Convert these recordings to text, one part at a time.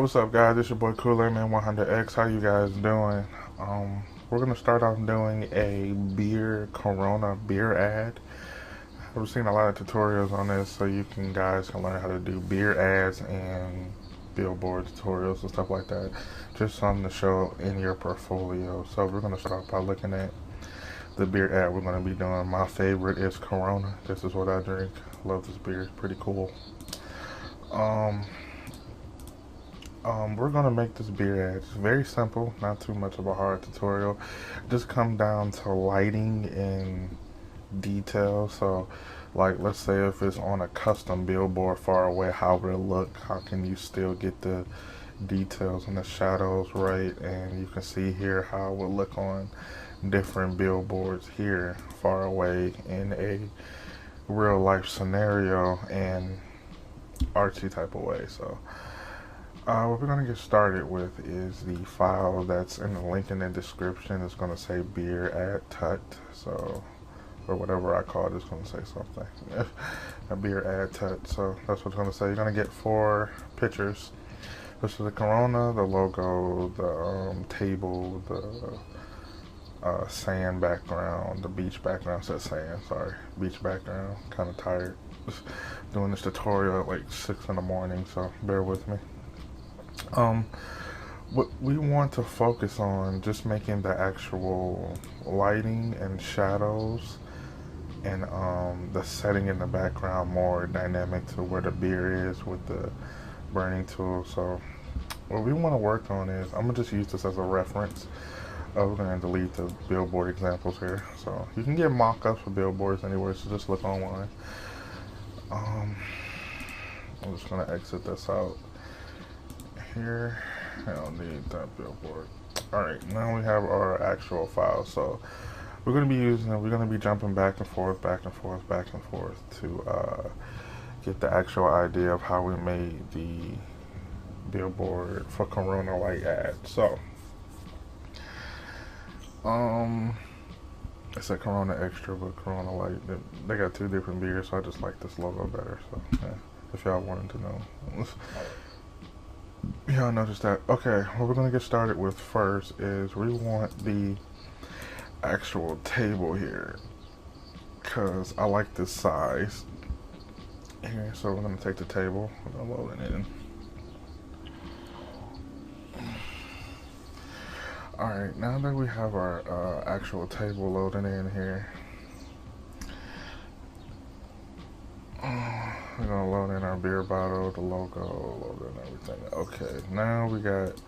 What's up, guys? It's your boy Cooler Man 100X. How you guys doing? We're gonna start off doing a Corona beer ad. I've seen a lot of tutorials on this, so you guys can learn how to do beer ads and billboard tutorials and stuff like that. Just something to show in your portfolio. So we're gonna start off by looking at the beer ad we're gonna be doing. My favorite is Corona. This is what I drink. Love this beer. It's pretty cool. We're gonna make this beer ad. It's very simple, not too much of a hard tutorial. Just come down to lighting and detail. So, like, let's say if it's on a custom billboard far away, how would it look? How can you still get the details and the shadows right? And you can see here how it would look on different billboards here far away in a real life scenario and artsy type of way. So what we're going to get started with is the file that's in the link in the description. It's going to say beer ad tut, so, or whatever I call it, it's going to say something. A beer ad tut, so that's what it's going to say. You're going to get 4 pictures. This is the Corona, the logo, the table, the sand background, the beach background. Says sand, sorry, beach background. Kind of tired. Just doing this tutorial at like 6 in the morning, so bear with me. What we want to focus on, just making the actual lighting and shadows and the setting in the background more dynamic to where the beer is with the burning tool. So what we want to work on is, I'm gonna just use this as a reference. We're gonna delete the billboard examples here, so you can get mock-ups for billboards anywhere, so just look online. I'm just gonna exit this out here. I don't need that billboard. Alright, now we have our actual file. So we're going to be jumping back and forth to get the actual idea of how we made the billboard for Corona light ad. So it's a Corona Extra, but Corona Light, they got 2 different beers, so I just like this logo better. So yeah, if y'all wanted to know. Yeah, I noticed that. Okay, what we're going to get started with first is we want the actual table here, because I like this size here. So we're going to take the table, we're going to load it in. Alright, now that we have our actual table loaded in here, we're gonna load in our beer bottle, the logo, load in everything. Okay, now we got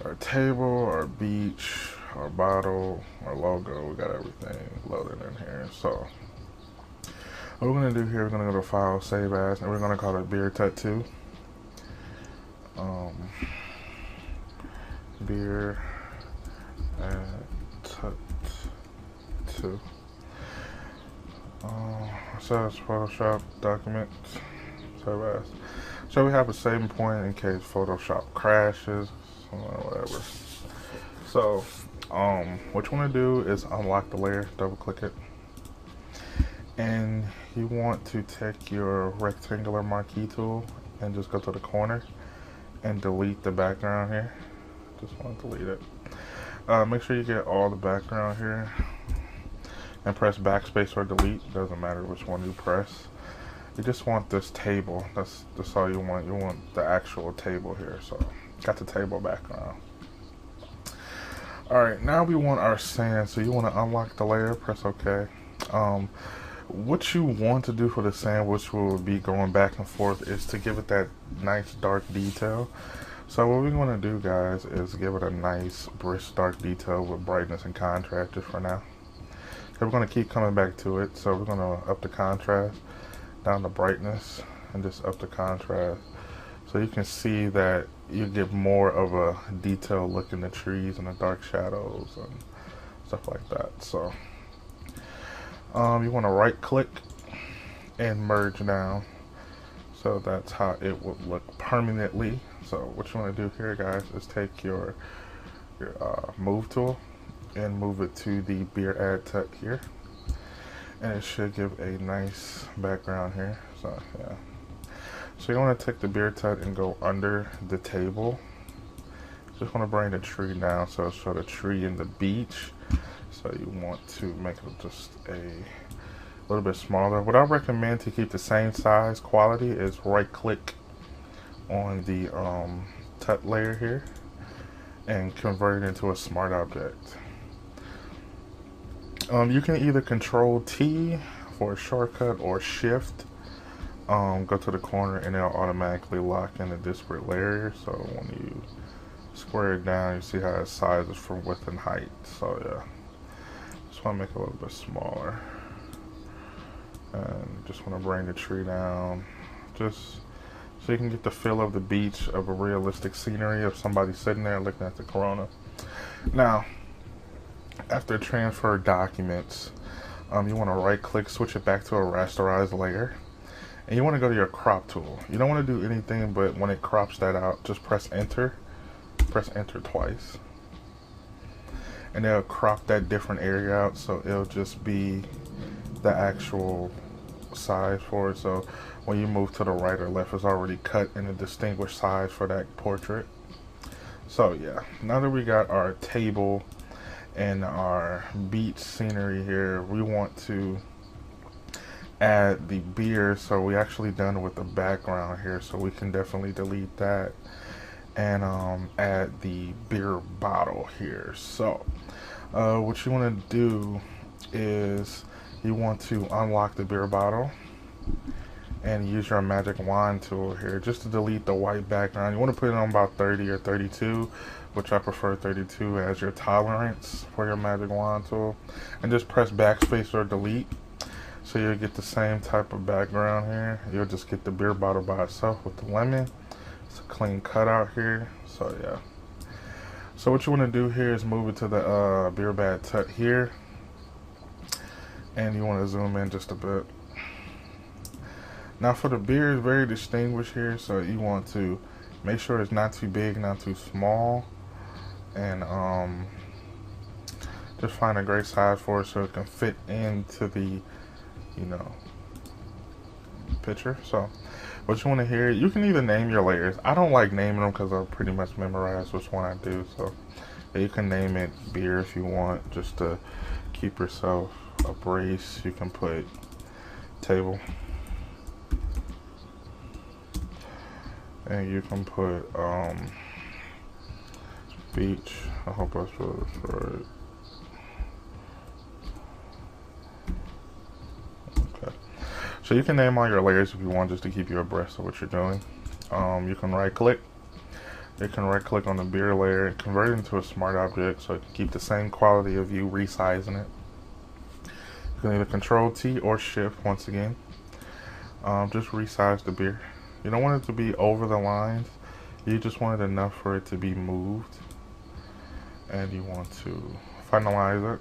our table, our beach, our bottle, our logo. We got everything loaded in here. So what we're gonna do here, we're gonna go to File, Save As, and we're gonna call it Beer Tut 2. Beer Tut 2. Says Photoshop document, save as. So we have a saving point in case Photoshop crashes or whatever. So what you want to do is unlock the layer, double click it, and you want to take your rectangular marquee tool and just go to the corner and delete the background here. Just want to delete it. Make sure you get all the background here and press backspace or delete. Doesn't matter which one you press. You just want this table. That's all you want. You want the actual table here. So got the table background. Alright, now we want our sand. So you want to unlock the layer, press OK. What you want to do for the sand, which will be going back and forth, is to give it that nice dark detail. So what we're going to do, guys, is give it a nice brisk dark detail with brightness and contrast just for now. We're going to keep coming back to it, so we're going to up the contrast, down the brightness, and just up the contrast. So you can see that you get more of a detailed look in the trees and the dark shadows and stuff like that. So you want to right click and merge down. So that's how it would look permanently. So what you want to do here, guys, is take your move tool and move it to the beer ad tut here, and it should give a nice background here. So yeah, So you want to take the beard tut and go under the table. Just want to bring the tree down so it'll show the tree and the beach. So you want to make it just a little bit smaller. What I recommend to keep the same size quality is right click on the tut layer here and convert it into a smart object. You can either control T for a shortcut or shift. Go to the corner and it'll automatically lock in the disparate layer. So when you square it down, you see how it sizes from width and height. So yeah, just want to make it a little bit smaller, and just want to bring the tree down, just so you can get the feel of the beach, of a realistic scenery of somebody sitting there looking at the corona. Now, after transfer documents, you want to right click, switch it back to a rasterized layer, and you want to go to your crop tool. You don't want to do anything, but when it crops that out, just press enter twice, and it'll crop that different area out, so it'll just be the actual size for it. So when you move to the right or left, it's already cut in a distinguished size for that portrait. So yeah, now that we got our table and our beach scenery here, we want to add the beer. So we actually done with the background here, so we can definitely delete that and add the beer bottle here. So what you want to do is you want to unlock the beer bottle and use your magic wand tool here just to delete the white background. You want to put it on about 30 or 32, which I prefer 32 as your tolerance for your magic wand tool, and just press backspace or delete, so you'll get the same type of background here. You'll just get the beer bottle by itself with the lemon. It's a clean cutout here. So yeah, so what you want to do here is move it to the beer bag tut here, and you want to zoom in just a bit. Now for the beer, is very distinguished here, so you want to make sure it's not too big, not too small, and just find a great size for it so it can fit into the, picture. So what you want to hear, you can either name your layers. I don't like naming them because I pretty much memorize which one I do. So yeah, you can name it beer if you want, just to keep yourself abreast. You can put table, and you can put beach. I hope I spelled this right. Okay. So you can name all your layers if you want, just to keep you abreast of what you're doing. You can right click. You can right click on the beer layer and convert it into a smart object so it can keep the same quality of you resizing it. You can either control T or shift once again. Just resize the beer. You don't want it to be over the lines. You just want it enough for it to be moved. And you want to finalize it.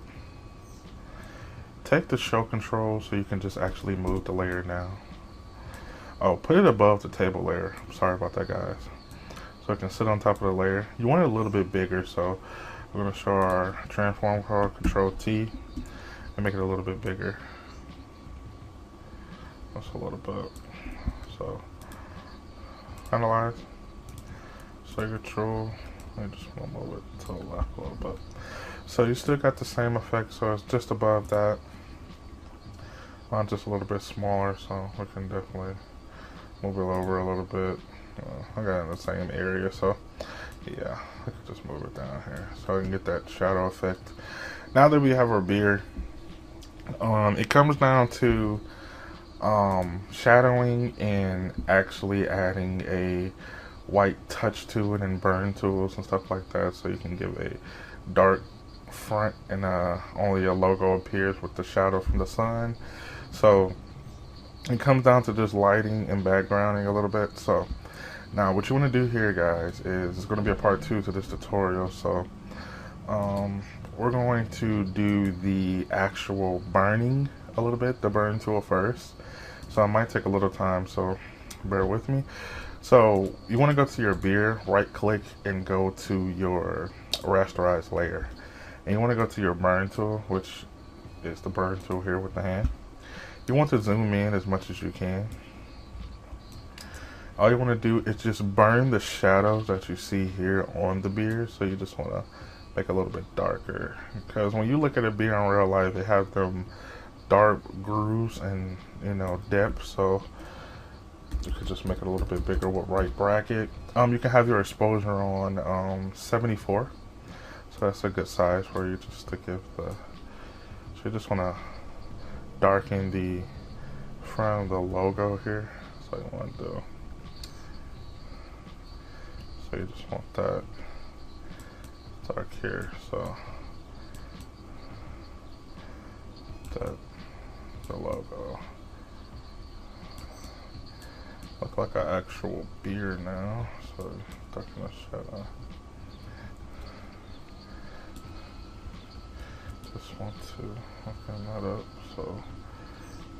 Take the show control so you can just actually move the layer now. Oh, put it above the table layer. Sorry about that, guys. So it can sit on top of the layer. You want it a little bit bigger, so we're going to show our transform card, control T, and make it a little bit bigger. Just a little bit. So finalize. So control. I just want to move it to the left a little bit. So you still got the same effect, so it's just above that. Just a little bit smaller, so we can definitely move it over a little bit. I got it in the same area, so yeah, I can just move it down here so I can get that shadow effect. Now that we have our beer, it comes down to shadowing and actually adding a white touch to it and burn tools and stuff like that, so you can give a dark front and only your logo appears with the shadow from the sun. So it comes down to just lighting and backgrounding a little bit. So now what you want to do here, guys, is it's going to be a part 2 to this tutorial. So we're going to do the actual burning a little bit, the burn tool first. So it might take a little time, so bear with me. So you want to go to your beer, right click, and go to your rasterized layer. And you want to go to your burn tool, which is the burn tool here with the hand. You want to zoom in as much as you can. All you want to do is just burn the shadows that you see here on the beard. So you just want to make it a little bit darker, because when you look at a beard in real life, they have them dark grooves and, you know, depth. So you could just make it a little bit bigger with right bracket. You can have your exposure on 74, so that's a good size for you, just to give the. So you just want to darken the front of the logo here. So you want to do. So you just want that dark here. So that the logo look like an actual beard now. So darken the shadow. Just want to open that up so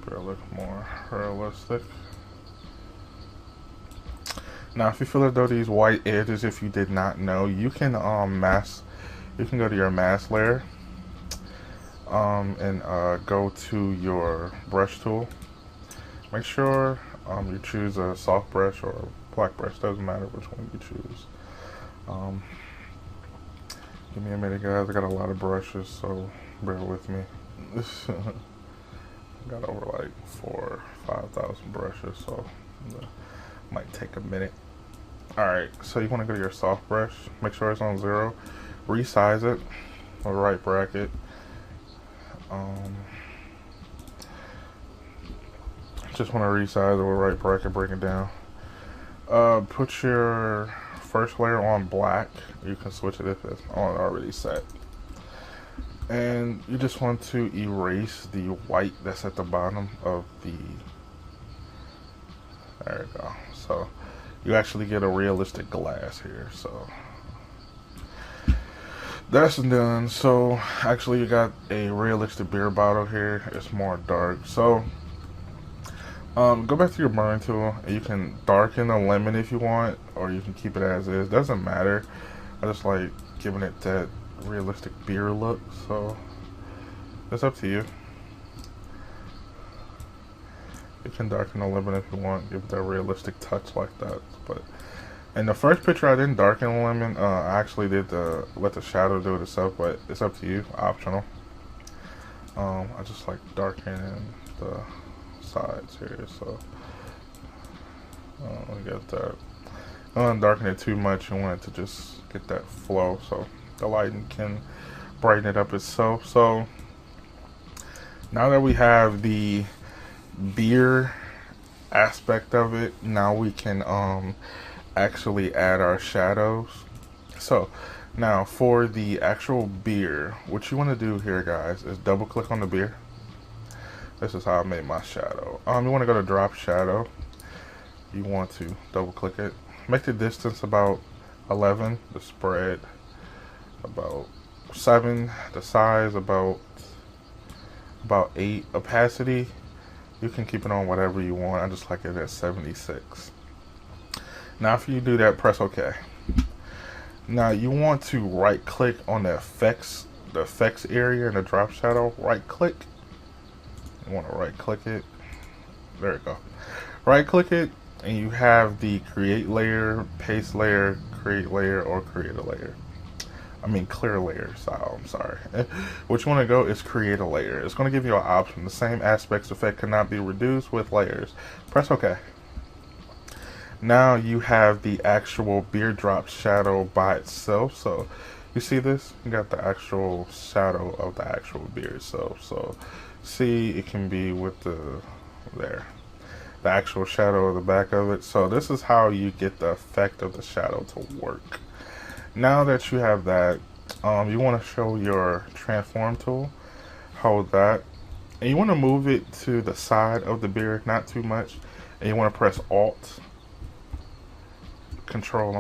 it look more realistic. Now, if you feel as though these white edges, if you did not know, you can mask. You can go to your mask layer, and go to your brush tool. Make sure you choose a soft brush or a black brush. Doesn't matter which one you choose. Give me a minute, guys. I got a lot of brushes, so bear with me. I got over like 4,000 or 5,000 brushes, so it might take a minute. Alright, so you want to go to your soft brush, make sure it's on 0, resize it with right bracket. Just want to resize it with right bracket, bring it down. Put your first layer on black. You can switch it if it's on already set. And you just want to erase the white that's at the bottom of the. There we go. So you actually get a realistic glass here. So that's done. So actually you got a realistic beer bottle here. It's more dark. So go back to your burn tool and you can darken the lemon if you want, or you can keep it as is. Doesn't matter. I just like giving it that realistic beer look. So it's up to you. You can darken the lemon if you want, give it that realistic touch like that. But in the first picture, I didn't darken the lemon. I actually did let the shadow do it itself, but it's up to you, optional. I just like darkening the sides here, so we got that. I don't darken it too much. You want it to just get that flow, so the lighting can brighten it up itself. So now that we have the beer aspect of it, now we can actually add our shadows. So now for the actual beer, what you want to do here, guys, is double click on the beer. This is how I made my shadow. You want to go to drop shadow. You want to double click it, make the distance about 11, the spread about 7, the size about 8, opacity you can keep it on whatever you want. I just like it at 76. Now after you do that, press OK. Now you want to right click on the effects area in the drop shadow. Right click. You want to right click it. There you go. Right click it and you have the create layer, paste layer, create layer, or create a layer. I mean clear layer style, I'm sorry. What you want to go is create a layer. It's going to give you an option. The same aspects effect cannot be reduced with layers. Press OK. Now you have the actual beer drop shadow by itself. So you see this? You got the actual shadow of the actual beer itself. So see, it can be with the actual shadow of the back of it. So this is how you get the effect of the shadow to work. Now that you have that, you want to show your transform tool. Hold that, and you want to move it to the side of the beard, not too much. And you want to press Control.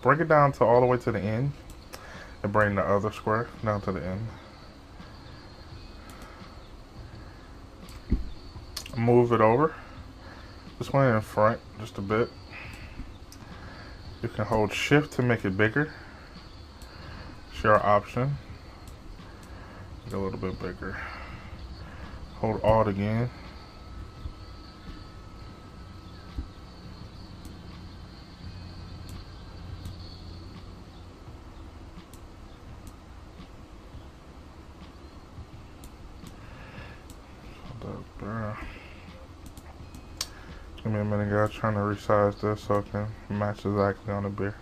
Bring it down to all the way to the end, and bring the other square down to the end. Move it over. This one in front just a bit. You can hold shift to make it bigger. It's your option. Make it a little bit bigger. Hold alt again. minute, guys, trying to resize this so it can match exactly on the beer.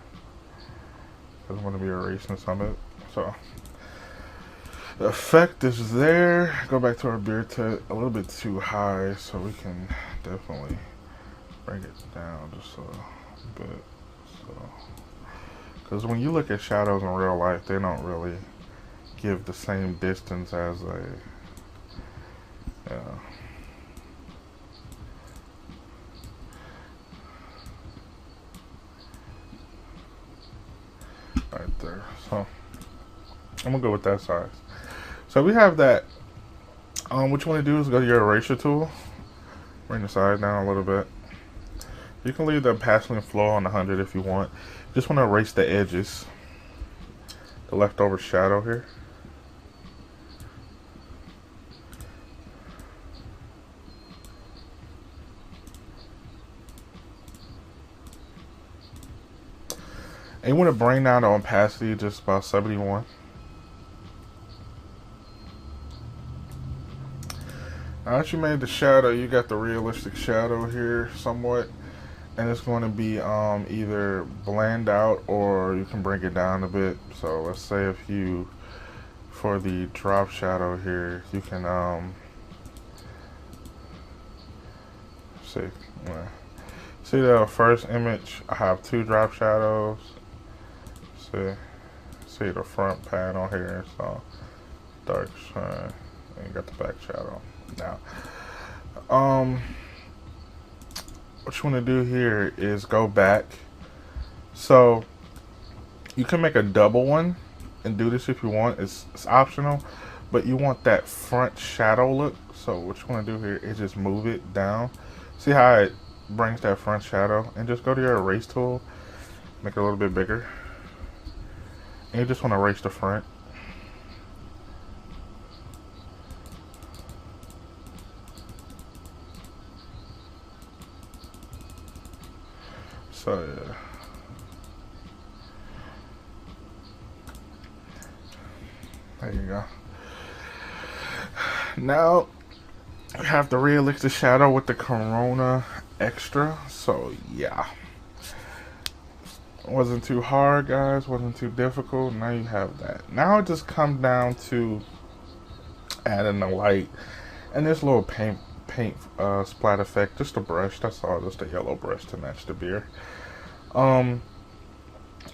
Because I'm going to be erasing some of it. So, the effect is there. Go back to our beer tip. A little bit too high, so we can definitely bring it down just a bit. So, because when you look at shadows in real life, they don't really give the same distance as a, right there. So I'm gonna go with that size. So we have that. What you want to do is go to your eraser tool, bring the size down a little bit. You can leave the opaquity and flow on 100 if you want. Just want to erase the edges, the leftover shadow here. And you want to bring down the opacity just about 71. Now that you made the shadow, you got the realistic shadow here somewhat. And it's going to be either blend out or you can bring it down a bit. So let's say if you, for the drop shadow here, you can see the first image, I have 2 drop shadows. See the front panel here, so dark shine, and you got the back shadow. Now, what you want to do here is go back. So you can make a double one and do this if you want. It's optional, but you want that front shadow look. So what you want to do here is just move it down. See how it brings that front shadow, and just go to your erase tool, make it a little bit bigger. And you just want to erase the front. So yeah. There you go. Now we have the realistic shadow with the Corona Extra. So yeah. Wasn't too hard, guys. Wasn't too difficult. Now you have that. Now it just comes down to adding the light and this little paint splat effect. Just a brush. That's all. Just a yellow brush to match the beer.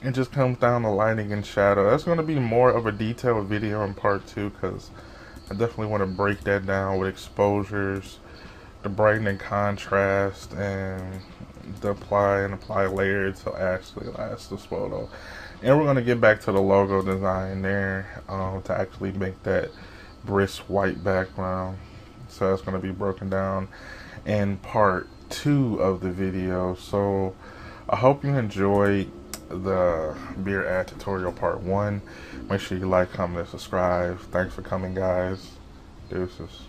It just comes down to lighting and shadow. That's going to be more of a detailed video in part 2 because I definitely want to break that down with exposures, the brighten and contrast, and the apply layer to actually last this photo. And we're going to get back to the logo design there to actually make that brisk white background. So that's going to be broken down in part 2 of the video. So I hope you enjoyed the beer ad tutorial part 1. Make sure you like, comment, and subscribe. Thanks for coming, guys. Deuces.